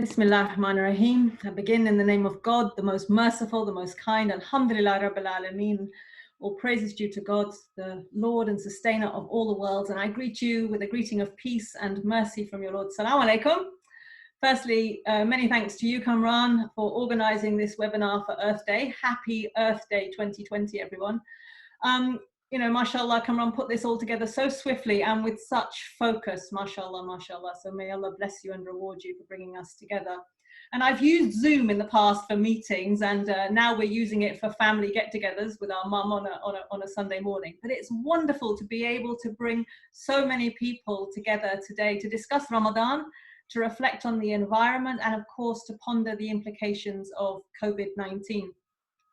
Bismillah ar-Rahman ar-Rahim. I begin in the name of God, the most merciful, the most kind. Alhamdulillah Rabbil Alameen. All praise is due to God, the Lord and sustainer of all the worlds. And I greet you with a greeting of peace and mercy from your Lord. Assalamu alaikum. Firstly, many thanks to you, Kamran, for organizing this webinar for Earth Day. Happy Earth Day 2020, everyone. You know, mashallah, Kamran put this all together so swiftly and with such focus, mashallah, mashallah. So may Allah bless you and reward you for bringing us together. And I've used Zoom in the past for meetings, and now we're using it for family get-togethers with our mum on a Sunday morning. But it's wonderful to be able to bring so many people together today to discuss Ramadan, to reflect on the environment, and of course to ponder the implications of COVID-19.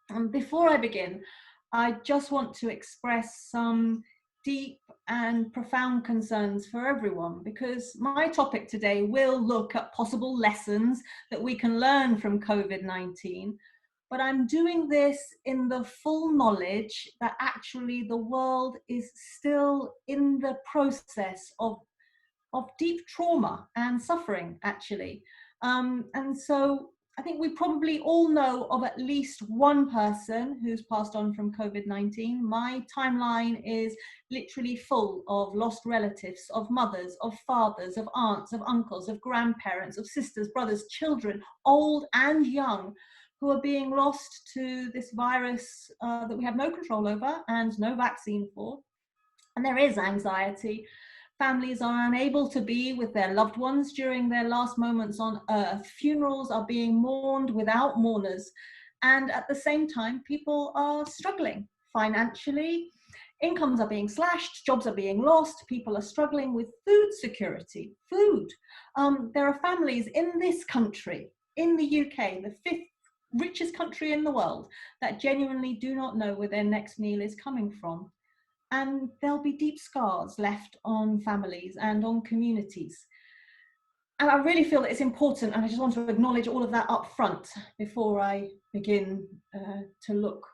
And before I begin, I just want to express some deep and profound concerns for everyone, because my topic today will look at possible lessons that we can learn from COVID-19, but I'm doing this in the full knowledge that actually the world is still in the process of deep trauma and suffering, actually. And so I think we probably all know of at least one person who's passed on from COVID-19. My timeline is literally full of lost relatives, of mothers, of fathers, of aunts, of uncles, of grandparents, of sisters, brothers, children, old and young, who are being lost to this virus that we have no control over and no vaccine for. And there is anxiety. Families are unable to be with their loved ones during their last moments on earth. Funerals are being mourned without mourners. And at the same time, people are struggling financially. Incomes are being slashed, jobs are being lost, people are struggling with food security, food. There are families in this country, in the UK, the fifth richest country in the world, that genuinely do not know where their next meal is coming from. And there'll be deep scars left on families and on communities. And I really feel that it's important, and I just want to acknowledge all of that up front before I begin to look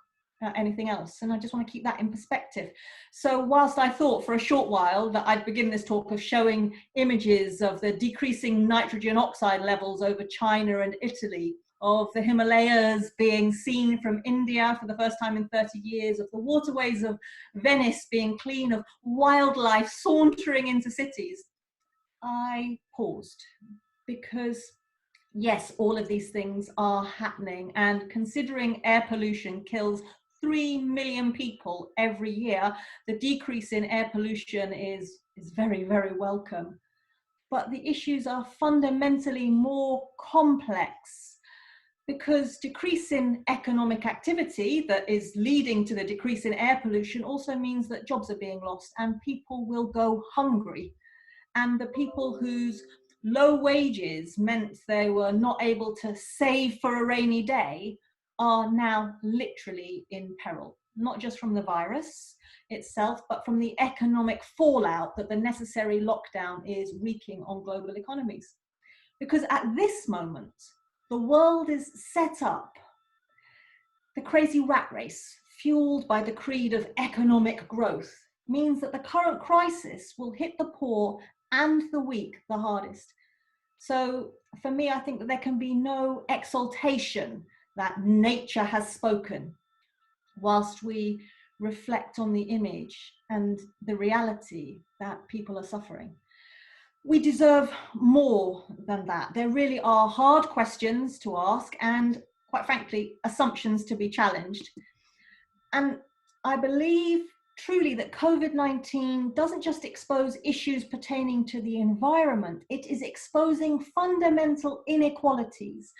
at anything else. And I just want to keep that in perspective. So whilst I thought for a short while that I'd begin this talk of showing images of the decreasing nitrogen oxide levels over China and Italy, of the Himalayas being seen from India for the first time in 30 years, of the waterways of Venice being clean, of wildlife sauntering into cities, I paused, because yes, all of these things are happening, and considering air pollution kills 3 million people every year, the decrease in air pollution is very, very welcome. But the issues are fundamentally more complex, because decrease in economic activity that is leading to the decrease in air pollution also means that jobs are being lost and people will go hungry. And the people whose low wages meant they were not able to save for a rainy day are now literally in peril, not just from the virus itself, but from the economic fallout that the necessary lockdown is wreaking on global economies. Because at this moment, the world is set up. The crazy rat race, fueled by the creed of economic growth, means that the current crisis will hit the poor and the weak the hardest. So for me, I think that there can be no exaltation that nature has spoken, whilst we reflect on the image and the reality that people are suffering. We deserve more than that. There really are hard questions to ask and, quite frankly, assumptions to be challenged. And I believe truly that COVID-19 doesn't just expose issues pertaining to the environment, it is exposing fundamental inequalities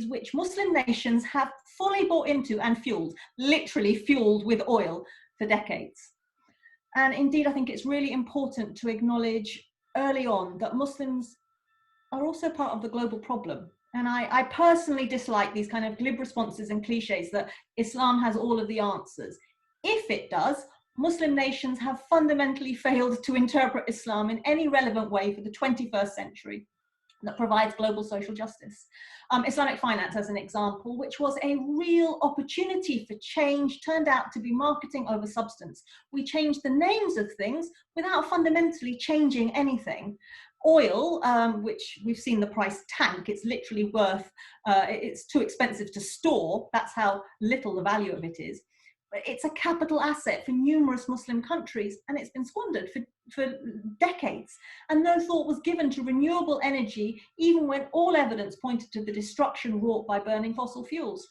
which Muslim nations have fully bought into and fueled, literally fueled with oil for decades. And indeed, I think it's really important to acknowledge early on that Muslims are also part of the global problem. And I personally dislike these kind of glib responses and cliches that Islam has all of the answers. If it does, Muslim nations have fundamentally failed to interpret Islam in any relevant way for the 21st century that provides global social justice. Islamic finance, as an example, which was a real opportunity for change, turned out to be marketing over substance. We changed the names of things without fundamentally changing anything. Oil, which we've seen the price tank, it's literally worth, it's too expensive to store. That's how little the value of it is. But it's a capital asset for numerous Muslim countries, and it's been squandered for decades. And no thought was given to renewable energy, even when all evidence pointed to the destruction wrought by burning fossil fuels.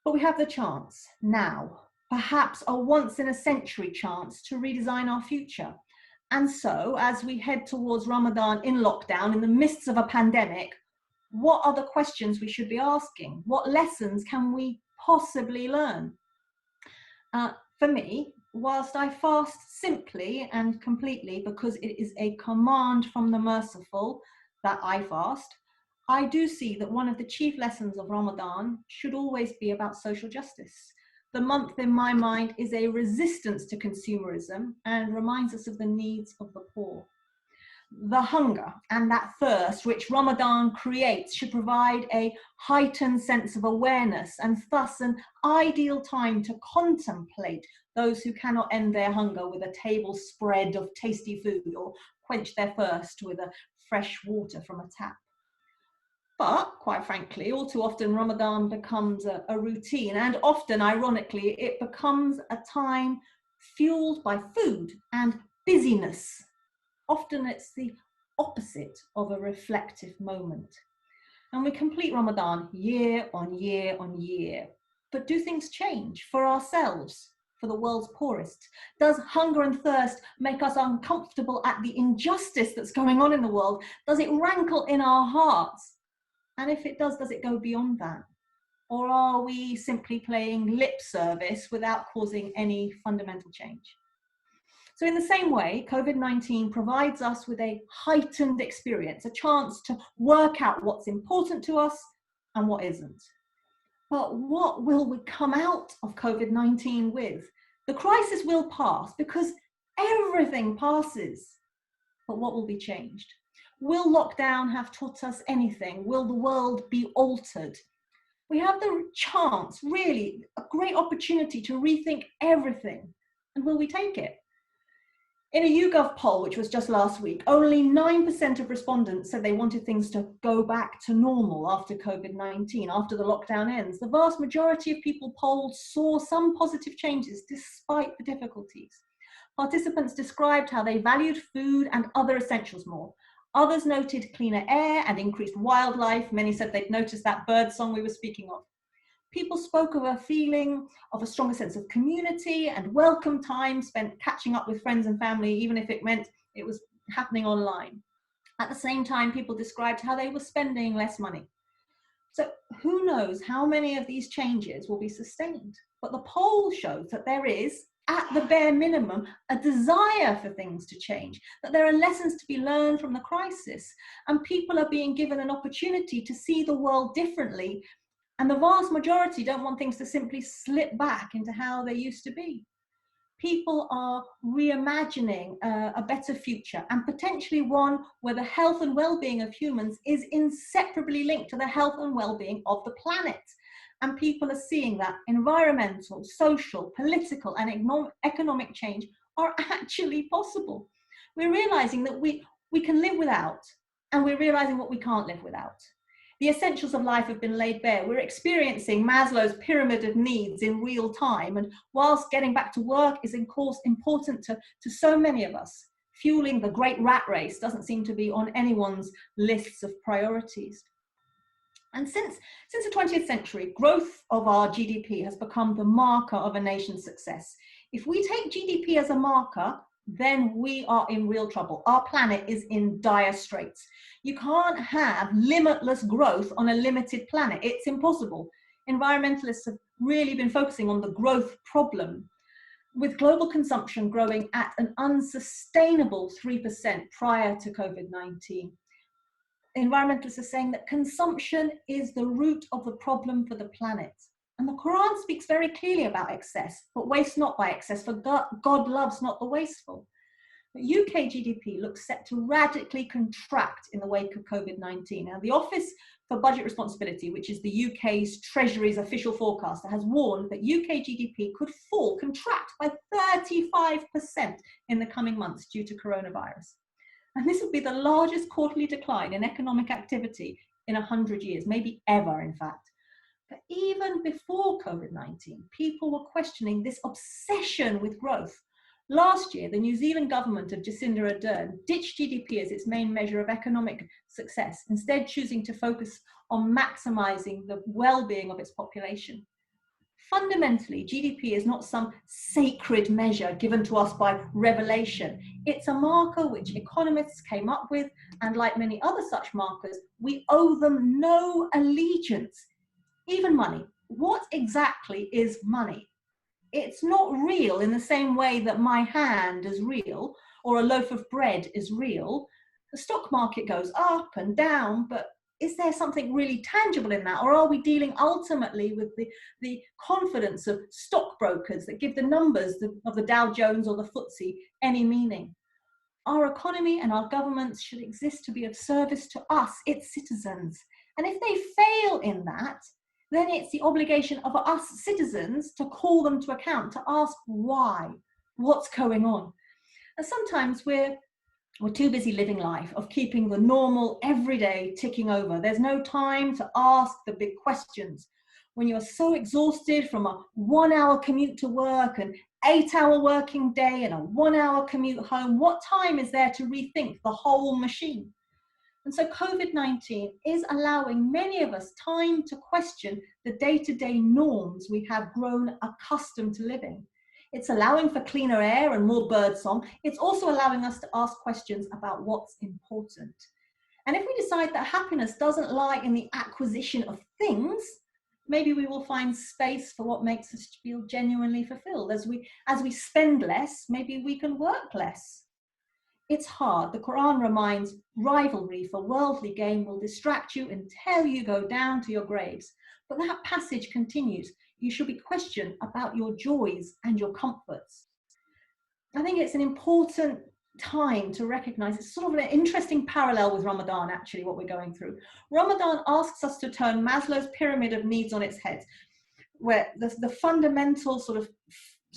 But we have the chance now, perhaps a once-in-a-century chance to redesign our future. And so, as we head towards Ramadan in lockdown, in the midst of a pandemic, what are the questions we should be asking? What lessons can we possibly learn? For me, whilst I fast simply and completely because it is a command from the merciful that I fast, I do see that one of the chief lessons of Ramadan should always be about social justice. The month, in my mind, is a resistance to consumerism and reminds us of the needs of the poor. The hunger and that thirst which Ramadan creates should provide a heightened sense of awareness and thus an ideal time to contemplate those who cannot end their hunger with a table spread of tasty food or quench their thirst with a fresh water from a tap. But quite frankly, all too often Ramadan becomes a routine, and often, ironically, it becomes a time fueled by food and busyness. Often it's the opposite of a reflective moment. And we complete Ramadan year on year on year. But do things change for ourselves, for the world's poorest? Does hunger and thirst make us uncomfortable at the injustice that's going on in the world? Does it rankle in our hearts? And if it does it go beyond that? Or are we simply playing lip service without causing any fundamental change? So in the same way, COVID-19 provides us with a heightened experience, a chance to work out what's important to us and what isn't. But what will we come out of COVID-19 with? The crisis will pass because everything passes. But what will be changed? Will lockdown have taught us anything? Will the world be altered? We have the chance, really, a great opportunity to rethink everything. And will we take it? In a YouGov poll, which was just last week, only 9% of respondents said they wanted things to go back to normal after COVID-19, after the lockdown ends. The vast majority of people polled saw some positive changes despite the difficulties. Participants described how they valued food and other essentials more. Others noted cleaner air and increased wildlife. Many said they'd noticed that bird song we were speaking of. People spoke of a feeling of a stronger sense of community and welcome time spent catching up with friends and family, even if it meant it was happening online. At the same time, people described how they were spending less money. So who knows how many of these changes will be sustained? But the poll shows that there is, at the bare minimum, a desire for things to change, that there are lessons to be learned from the crisis, and people are being given an opportunity to see the world differently. And the vast majority don't want things to simply slip back into how they used to be. People are reimagining a better future, and potentially one where the health and well-being of humans is inseparably linked to the health and well-being of the planet. And people are seeing that environmental, social, political, and economic change are actually possible. We're realizing that we can live without, and we're realizing what we can't live without. The essentials of life have been laid bare. We're experiencing Maslow's pyramid of needs in real time. And whilst getting back to work is, of course, important to so many of us, fueling the great rat race doesn't seem to be on anyone's lists of priorities. And since the 20th century, growth of our GDP has become the marker of a nation's success. If we take GDP as a marker, then we are in real trouble. Our planet is in dire straits. You can't have limitless growth on a limited planet. It's impossible. Environmentalists have really been focusing on the growth problem, with global consumption growing at an unsustainable 3% prior to COVID-19. Environmentalists are saying that consumption is the root of the problem for the planet. And the Quran speaks very clearly about excess, but waste not by excess, for God loves not the wasteful. But UK GDP looks set to radically contract in the wake of COVID-19. Now, the Office for Budget Responsibility, which is the UK's Treasury's official forecaster, has warned that UK GDP could contract by 35% in the coming months due to coronavirus. And this would be the largest quarterly decline in economic activity in 100 years, maybe ever, in fact. But even before COVID-19, people were questioning this obsession with growth. Last year, the New Zealand government of Jacinda Ardern ditched GDP as its main measure of economic success, instead choosing to focus on maximising the well-being of its population. Fundamentally, GDP is not some sacred measure given to us by revelation. It's a marker which economists came up with, and like many other such markers, we owe them no allegiance. Even money. What exactly is money? It's not real in the same way that my hand is real or a loaf of bread is real. The stock market goes up and down, but is there something really tangible in that? Or are we dealing ultimately with the confidence of stockbrokers that give the numbers of the Dow Jones or the FTSE any meaning? Our economy and our governments should exist to be of service to us, its citizens. And if they fail in that, then it's the obligation of us citizens to call them to account, to ask why, what's going on. And sometimes we're too busy living life, of keeping the normal everyday ticking over. There's no time to ask the big questions. When you're so exhausted from a 1-hour commute to work, an 8-hour working day and a 1-hour commute home, what time is there to rethink the whole machine? And so COVID-19 is allowing many of us time to question the day-to-day norms we have grown accustomed to living. It's allowing for cleaner air and more birdsong. It's also allowing us to ask questions about what's important. And if we decide that happiness doesn't lie in the acquisition of things, maybe we will find space for what makes us feel genuinely fulfilled. As we spend less, maybe we can work less. It's hard. The Quran reminds, rivalry for worldly gain will distract you until you go down to your graves. But that passage continues. You should be questioned about your joys and your comforts. I think it's an important time to recognize, it's sort of an interesting parallel with Ramadan, actually, what we're going through. Ramadan asks us to turn Maslow's pyramid of needs on its head, where the fundamental sort of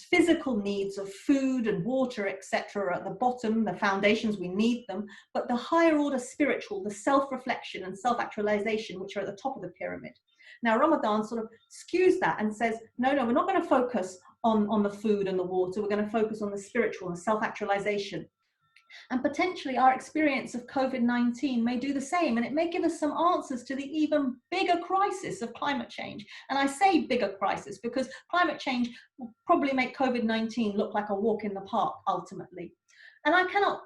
physical needs of food and water, etc., are at the bottom, the foundations, we need them, but the higher order spiritual, the self-reflection and self-actualization, which are at the top of the pyramid. Now, Ramadan sort of skews that and says, no, we're not going to focus on the food and the water, we're going to focus on the spiritual and self-actualization. And potentially our experience of COVID-19 may do the same, and it may give us some answers to the even bigger crisis of climate change. And I say bigger crisis because climate change will probably make COVID-19 look like a walk in the park ultimately. And I cannot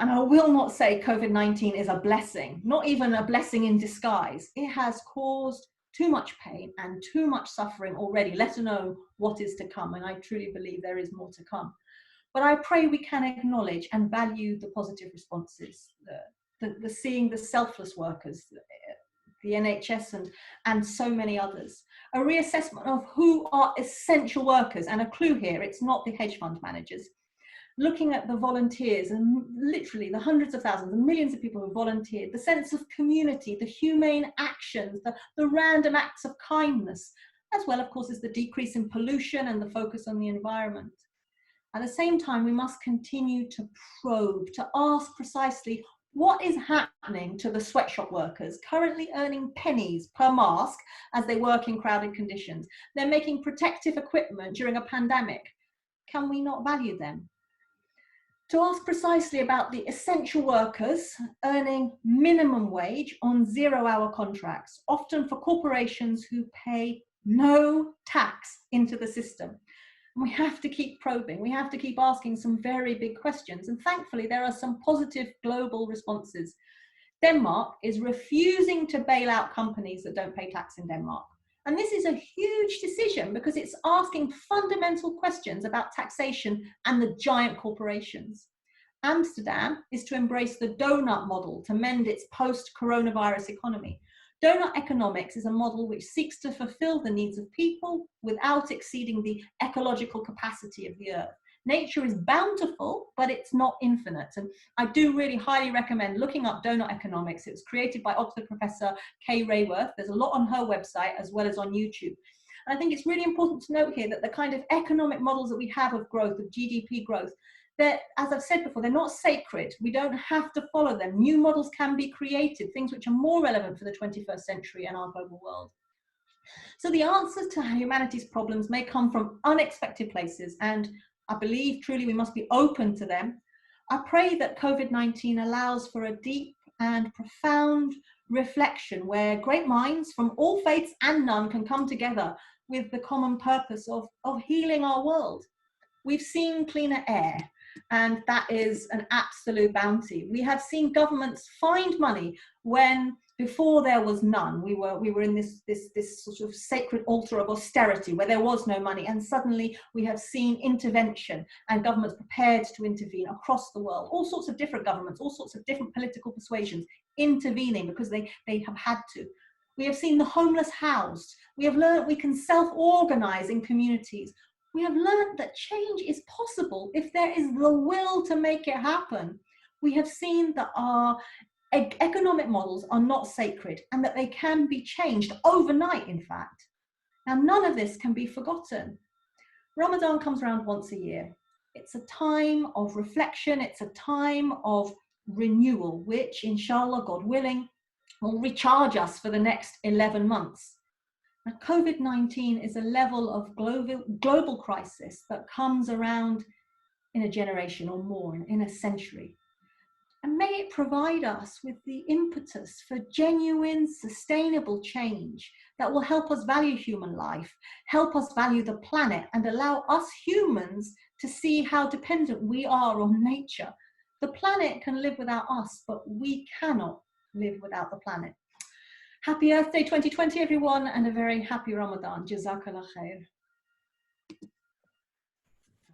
and I will not say COVID-19 is a blessing, not even a blessing in disguise. It has caused too much pain and too much suffering already, let alone what is to come. And I truly believe there is more to come. But I pray we can acknowledge and value the positive responses, the seeing the selfless workers, the NHS and so many others. A reassessment of who are essential workers, and a clue here, it's not the hedge fund managers. Looking at the volunteers and literally the hundreds of thousands and millions of people who volunteered, the sense of community, the humane actions, the random acts of kindness, as well, of course, as the decrease in pollution and the focus on the environment. At the same time, we must continue to probe, to ask precisely what is happening to the sweatshop workers currently earning pennies per mask as they work in crowded conditions. They're making protective equipment during a pandemic. Can we not value them? To ask precisely about the essential workers earning minimum wage on 0-hour contracts, often for corporations who pay no tax into the system. We have to keep probing. We have to keep asking some very big questions. And thankfully, there are some positive global responses. Denmark is refusing to bail out companies that don't pay tax in Denmark. And this is a huge decision because it's asking fundamental questions about taxation and the giant corporations. Amsterdam is to embrace the donut model to mend its post-coronavirus economy. Donut economics is a model which seeks to fulfill the needs of people without exceeding the ecological capacity of the earth. Nature is bountiful, but it's not infinite. And I do really highly recommend looking up donut economics. It was created by Oxford professor Kay Rayworth. There's a lot on her website as well as on YouTube. And I think it's really important to note here that the kind of economic models that we have of growth, of GDP growth, They're, as I've said before, they're not sacred. We don't have to follow them. New models can be created, things which are more relevant for the 21st century and our global world. So the answers to humanity's problems may come from unexpected places, and I believe truly we must be open to them. I pray that COVID-19 allows for a deep and profound reflection where great minds from all faiths and none can come together with the common purpose of healing our world. We've seen cleaner air, and that is an absolute bounty. We have seen governments find money when before there was none. We were in this sort of sacred altar of austerity where there was no money, and suddenly we have seen intervention and governments prepared to intervene across the world. All sorts of different governments, all sorts of different political persuasions intervening because they have had to. We have seen the homeless housed. We have learned we can self-organize in communities. We have learned that change is possible if there is the will to make it happen. We have seen that our economic models are not sacred and that they can be changed overnight, in fact. Now, none of this can be forgotten. Ramadan comes around once a year. It's a time of reflection. It's a time of renewal, which, inshallah, God willing, will recharge us for the next 11 months. Now, COVID-19 is a level of global crisis that comes around in a generation or more, in a century. And may it provide us with the impetus for genuine, sustainable change that will help us value human life, help us value the planet, and allow us humans to see how dependent we are on nature. The planet can live without us, but we cannot live without the planet. Happy Earth Day 2020, everyone, and a very happy Ramadan. Jazakallah khair.